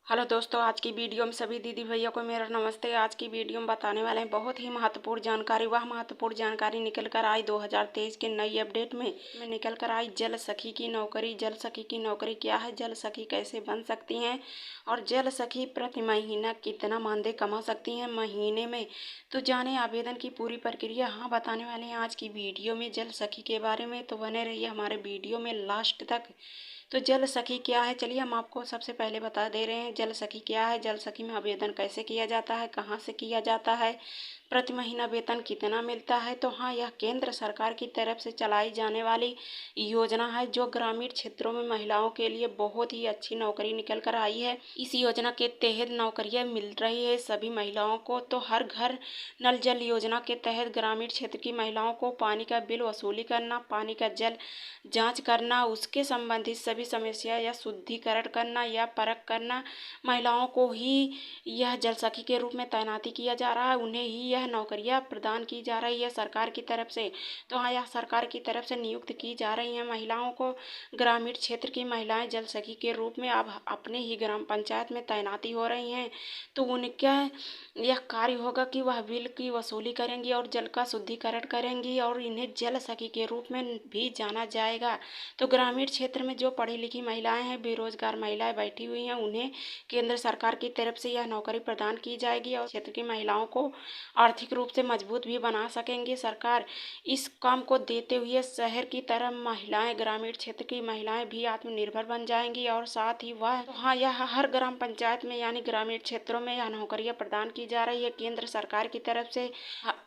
Hello दोस्तों, आज की वीडियो में सभी दीदी भैया को मेरा नमस्ते। आज की वीडियो में बताने वाले हैं बहुत ही महत्वपूर्ण जानकारी। वह महत्वपूर्ण जानकारी निकल कर आई 2023 के नई अपडेट में निकल कर आई जल सखी की नौकरी। जल सखी की नौकरी क्या है, जल सखी कैसे बन सकती हैं और जल सखी प्रति महीना कितना मानदेय कमा सकती हैं महीने में। तो जाने आवेदन की पूरी प्रक्रिया हाँ बताने वाले हैं आज की वीडियो में जल सखी के बारे में। तो बने रहिए हमारे वीडियो में लास्ट तक। तो जल सखी क्या है, चलिए हम आपको सबसे पहले बता दे रहे हैं जल सखी क्या है, जल सखी में आवेदन कैसे किया जाता है, कहाँ से किया जाता है, प्रति महीना वेतन कितना मिलता है। तो हाँ, यह केंद्र सरकार की तरफ से चलाई जाने वाली योजना है जो ग्रामीण क्षेत्रों में महिलाओं के लिए बहुत ही अच्छी नौकरी निकल कर आई है। इस योजना के तहत नौकरियां मिल रही है सभी महिलाओं को। तो हर घर नल जल योजना के तहत ग्रामीण क्षेत्र की महिलाओं को पानी का बिल वसूली करना, पानी का जल जांच करना, उसके संबंधित सभी समस्या या शुद्धिकरण करना या परख करना, महिलाओं को ही यह जल सखी के रूप में तैनाती किया जा रहा है। उन्हें ही यह नौकरियां प्रदान की जा रही है सरकार की तरफ से। तो हाँ, यह सरकार की तरफ से नियुक्त की जा रही हैं महिलाओं को। ग्रामीण क्षेत्र की महिलाएं जल सखी के रूप में अब अपने ही ग्राम पंचायत में तैनाती हो रही हैं। तो उनका यह कार्य होगा कि वह बिल की वसूली करेंगी और जल का शुद्धिकरण करेंगी और इन्हें जल सखी के रूप में भी जाना जाएगा। तो ग्रामीण क्षेत्र में जो पढ़ी लिखी महिलाएं हैं, बेरोजगार महिलाएं बैठी हुई हैं, उन्हें केंद्र सरकार की तरफ से यह नौकरी प्रदान की जाएगी और क्षेत्र की महिलाओं को आर्थिक रूप से मजबूत भी बना सकेंगे। सरकार इस काम को देते हुए शहर की तरह महिलाएं, ग्रामीण क्षेत्र की महिलाएं भी आत्मनिर्भर बन जाएंगी और साथ ही वह तो हाँ, यह हर ग्राम पंचायत में यानी ग्रामीण क्षेत्रों में यह नौकरियां प्रदान की जा रही है केंद्र सरकार की तरफ से।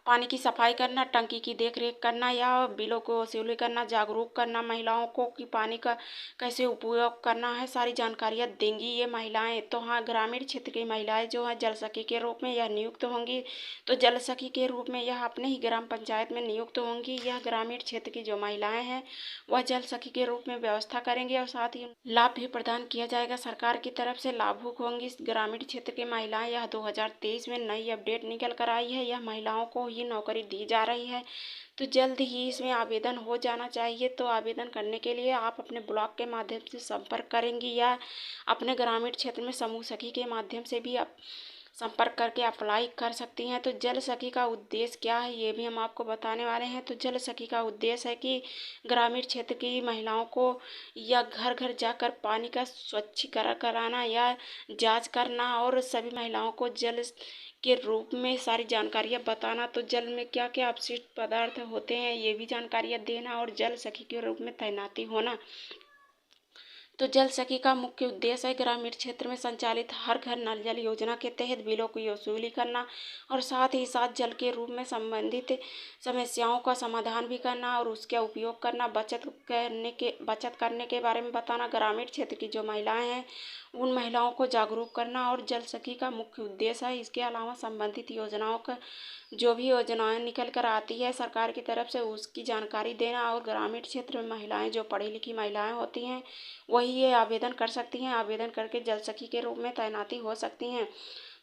पानी की सफाई करना, टंकी की देखरेख करना या बिलों को वसूली करना, जागरूक करना महिलाओं को कि पानी का कैसे उपयोग करना है, सारी जानकारियां देंगी ये महिलाएं। तो हाँ, ग्रामीण क्षेत्र की महिलाएं जो है जल सखी के रूप में यह नियुक्त होंगी। तो जल सखी के रूप में यह अपने ही ग्राम पंचायत में नियुक्त होंगी। यह ग्रामीण क्षेत्र की जो महिलाएं हैं वह जल सखी के रूप में व्यवस्था करेंगे और साथ ही लाभ भी प्रदान किया जाएगा सरकार की तरफ से। लाभुक होंगी ग्रामीण क्षेत्र की महिलाएं। यह 2023 में नई अपडेट निकल कर आई है। यह महिलाओं को ही नौकरी दी जा रही है। तो जल्द ही इसमें आवेदन हो जाना चाहिए। तो आवेदन करने के लिए आप अपने ब्लॉक के माध्यम से संपर्क करेंगी या अपने ग्रामीण क्षेत्र में समूह सखी के माध्यम से भी आप संपर्क करके अप्लाई कर सकती हैं। तो जल सखी का उद्देश्य क्या है ये भी हम आपको बताने वाले हैं। तो जल सखी का उद्देश्य है कि ग्रामीण क्षेत्र की महिलाओं को या घर घर जाकर पानी का स्वच्छीकरण कराना या जांच करना और सभी महिलाओं को जल के रूप में सारी जानकारियाँ बताना। तो जल में क्या क्या अपशिष्ट पदार्थ होते हैं ये भी जानकारियाँ देना और जल सखी के रूप में तैनाती होना। तो जल सखी का मुख्य उद्देश्य है ग्रामीण क्षेत्र में संचालित हर घर नल जल योजना के तहत बिलों की वसूली करना और साथ ही साथ जल के रूप में संबंधित समस्याओं का समाधान भी करना और उसका उपयोग करना, बचत करने के बारे में बताना। ग्रामीण क्षेत्र की जो महिलाएं हैं उन महिलाओं को जागरूक करना और जल सखी का मुख्य उद्देश्य है। इसके अलावा संबंधित योजनाओं का जो भी योजनाएं निकल कर आती है सरकार की तरफ से उसकी जानकारी देना और ग्रामीण क्षेत्र में महिलाएं जो पढ़ी लिखी महिलाएं होती हैं वही ये आवेदन कर सकती हैं। आवेदन करके जल सखी के रूप में तैनाती हो सकती हैं।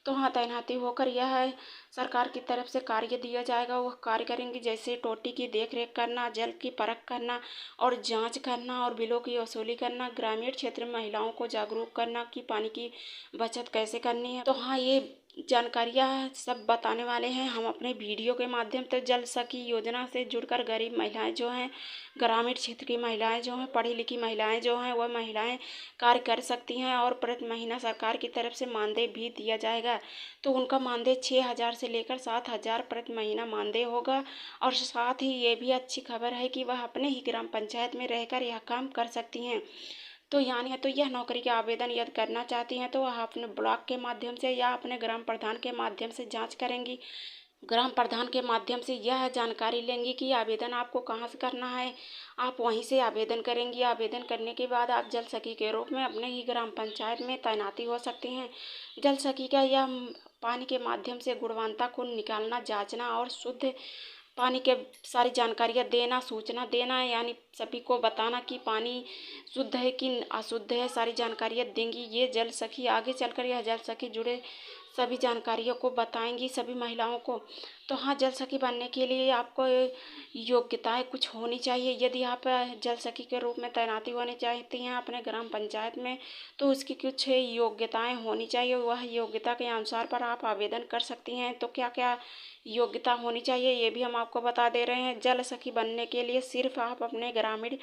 तो हाँ, तैनाती होकर यह सरकार की तरफ से कार्य दिया जाएगा वह कार्य करेंगी, जैसे टोटी की देखरेख करना, जल की परख करना और जांच करना और बिलों की वसूली करना, ग्रामीण क्षेत्र में महिलाओं को जागरूक करना कि पानी की बचत कैसे करनी है। तो हाँ, ये जानकारियाँ सब बताने वाले हैं हम अपने वीडियो के माध्यम से। जल सखी योजना से जुड़कर गरीब महिलाएं जो हैं, ग्रामीण क्षेत्र की महिलाएं जो हैं, पढ़ी लिखी महिलाएं जो हैं वह महिलाएं कार्य कर सकती हैं और प्रति महीना सरकार की तरफ से मानदेय भी दिया जाएगा। तो उनका मानदेय 6,000 से लेकर 7,000 प्रति महीना मानदेय होगा। और साथ ही ये भी अच्छी खबर है कि वह अपने ही ग्राम पंचायत में रहकर यह काम कर सकती हैं। तो यानी है तो यह नौकरी के आवेदन यदि करना चाहती हैं तो वह अपने ब्लॉक के माध्यम से या अपने ग्राम प्रधान के माध्यम से जांच करेंगी। ग्राम प्रधान के माध्यम से यह जानकारी लेंगी कि आवेदन आपको कहाँ से करना है, आप वहीं से आवेदन करेंगी। आवेदन करने के बाद आप जल सखी के रूप में अपने ही ग्राम पंचायत में तैनाती हो सकती हैं। जल सखी का यह पानी के माध्यम से गुणवत्ता को निकालना, जांचना और शुद्ध पानी के सारी जानकारियाँ देना, सूचना देना, यानी सभी को बताना कि पानी शुद्ध है कि अशुद्ध है, सारी जानकारियाँ देंगी ये जल सखी। आगे चलकर यह जल सखी जुड़े सभी जानकारियों को बताएंगी सभी महिलाओं को। तो हाँ, जल सखी बनने के लिए आपको योग्यताएं कुछ होनी चाहिए। यदि आप जल सखी के रूप में तैनाती होनी चाहती हैं अपने ग्राम पंचायत में, तो उसकी कुछ योग्यताएं होनी चाहिए। वह योग्यता के अनुसार पर आप आवेदन कर सकती हैं। तो क्या क्या योग्यता होनी चाहिए ये भी हम आपको बता दे रहे हैं। जल सखी बनने के लिए सिर्फ आप अपने ग्रामीण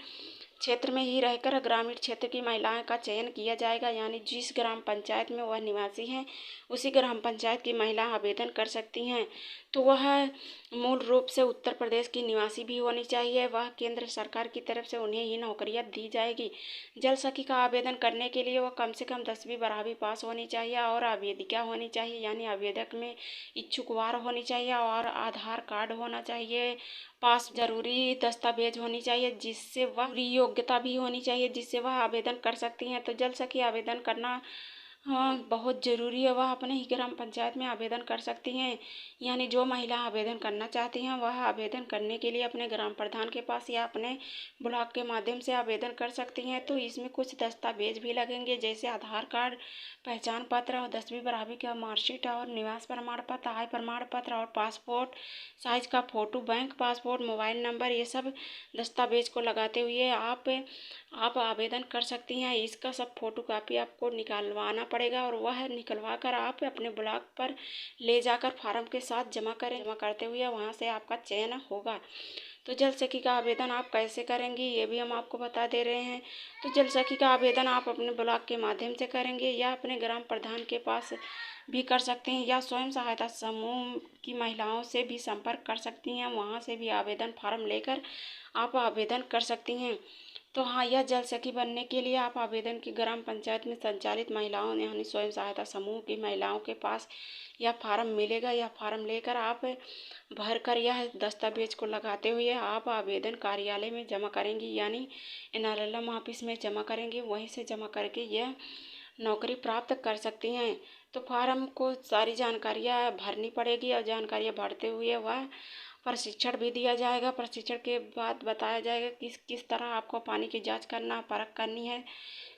क्षेत्र में ही रहकर ग्रामीण क्षेत्र की महिलाएं का चयन किया जाएगा, यानी जिस ग्राम पंचायत में वह निवासी हैं उसी ग्राम पंचायत की महिला आवेदन कर सकती हैं। तो वह मूल रूप से उत्तर प्रदेश की निवासी भी होनी चाहिए। वह केंद्र सरकार की तरफ से उन्हें ही नौकरियां दी जाएगी। जल सखी का आवेदन करने के लिए वह कम से कम 10वीं बारहवीं पास होनी चाहिए और आवेदिका होनी चाहिए, यानी आवेदक में इच्छुकवार होनी चाहिए और आधार कार्ड होना चाहिए। पास जरूरी दस्तावेज होनी चाहिए जिससे वह पूरी योग्यता भी होनी चाहिए जिससे वह आवेदन कर सकती हैं। तो जल सखी आवेदन करना हाँ बहुत ज़रूरी है। वह अपने ही ग्राम पंचायत में आवेदन कर सकती हैं, यानी जो महिला आवेदन करना चाहती हैं वह आवेदन करने के लिए अपने ग्राम प्रधान के पास या अपने ब्लॉक के माध्यम से आवेदन कर सकती हैं। तो इसमें कुछ दस्तावेज भी लगेंगे, जैसे आधार कार्ड, पहचान पत्र और 10वीं बारहवीं का मार्कशीट और निवास प्रमाण पत्र, आय प्रमाण पत्र और पासपोर्ट साइज का photo, bank passport, mobile number, ये सब दस्तावेज को लगाते हुए आप आवेदन कर सकती हैं। इसका सब फोटो कापी आपको निकलवाना पड़ेगा और वह निकलवा कर आप अपने ब्लॉक पर ले जाकर फार्म के साथ जमा करें। जमा करते हुए वहाँ से आपका चयन होगा। तो जल सखी का आवेदन आप कैसे करेंगी ये भी हम आपको बता दे रहे हैं। तो जल सखी का आवेदन आप अपने ब्लॉक के माध्यम से करेंगे या अपने ग्राम प्रधान के पास भी कर सकते हैं या स्वयं सहायता समूह की महिलाओं से भी संपर्क कर सकती हैं। वहाँ से भी आवेदन फार्म लेकर आप आवेदन कर सकती हैं। तो हाँ, यह जल सखी बनने के लिए आप आवेदन की ग्राम पंचायत में संचालित महिलाओं यानी स्वयं सहायता समूह की महिलाओं के पास यह फार्म मिलेगा। यह फार्म लेकर आप भर कर यह दस्तावेज को लगाते हुए आप आवेदन कार्यालय में जमा करेंगी, यानी NRLM ऑफिस में जमा करेंगे। वहीं से जमा करके यह नौकरी प्राप्त कर सकती हैं। तो फार्म को सारी जानकारियाँ भरनी पड़ेगी और जानकारियाँ भरते हुए वह प्रशिक्षण भी दिया जाएगा। प्रशिक्षण के बाद बताया जाएगा किस किस तरह आपको पानी की जांच करना, परख करनी है।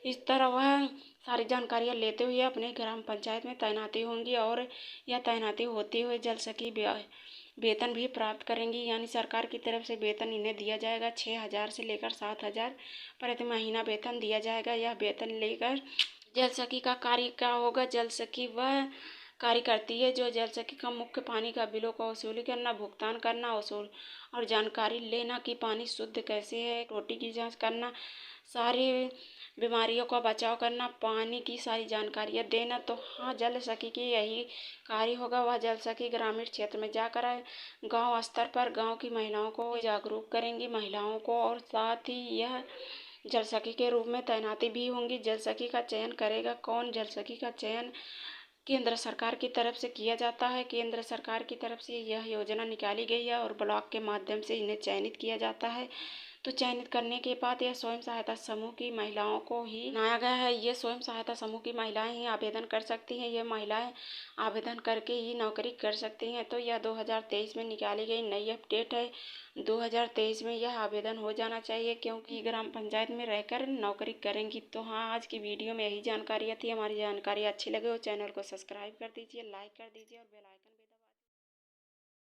इस तरह वह सारी जानकारियाँ लेते हुए अपने ग्राम पंचायत में तैनाती होंगी और यह तैनाती होते हुए जल सखी वेतन भी प्राप्त करेंगी, यानी सरकार की तरफ से वेतन इन्हें दिया जाएगा। 6,000 से लेकर 7,000 प्रति महीना वेतन दिया जाएगा। यह वेतन लेकर जल सखी का कार्य क्या होगा, जल सखी वह कार्य करती है जो जल सखी का मुख्य पानी का बिलों का वसूली करना, भुगतान करना, वसूल और जानकारी लेना कि पानी शुद्ध कैसे है, टोटी की जांच करना, सारी बीमारियों का बचाव करना, पानी की सारी जानकारियाँ देना। तो हाँ, जल सखी की यही कार्य होगा। वह जल सखी ग्रामीण क्षेत्र में जाकर गांव स्तर पर गांव की महिलाओं को जागरूक करेंगी महिलाओं को, और साथ ही यह जल सखी के रूप में तैनाती भी होंगी। जल सखी का चयन करेगा कौन? जल सखी का चयन केंद्र सरकार की तरफ से किया जाता है। केंद्र सरकार की तरफ से यह योजना निकाली गई है और ब्लॉक के माध्यम से इन्हें चयनित किया जाता है। तो चयनित करने के बाद यह स्वयं सहायता समूह की महिलाओं को ही बनाया गया है। ये स्वयं सहायता समूह की महिलाएं ही आवेदन कर सकती हैं। ये महिलाएं आवेदन करके ही नौकरी कर सकती हैं। तो यह 2023 में निकाली गई नई अपडेट है। 2023 में यह आवेदन हो जाना चाहिए क्योंकि ग्राम पंचायत में रहकर नौकरी करेंगी। तो हाँ, आज की वीडियो में यही जानकारियाँ थी। हमारी जानकारी अच्छी लगे हो चैनल को सब्सक्राइब कर दीजिए, लाइक कर दीजिए और बेल आइकन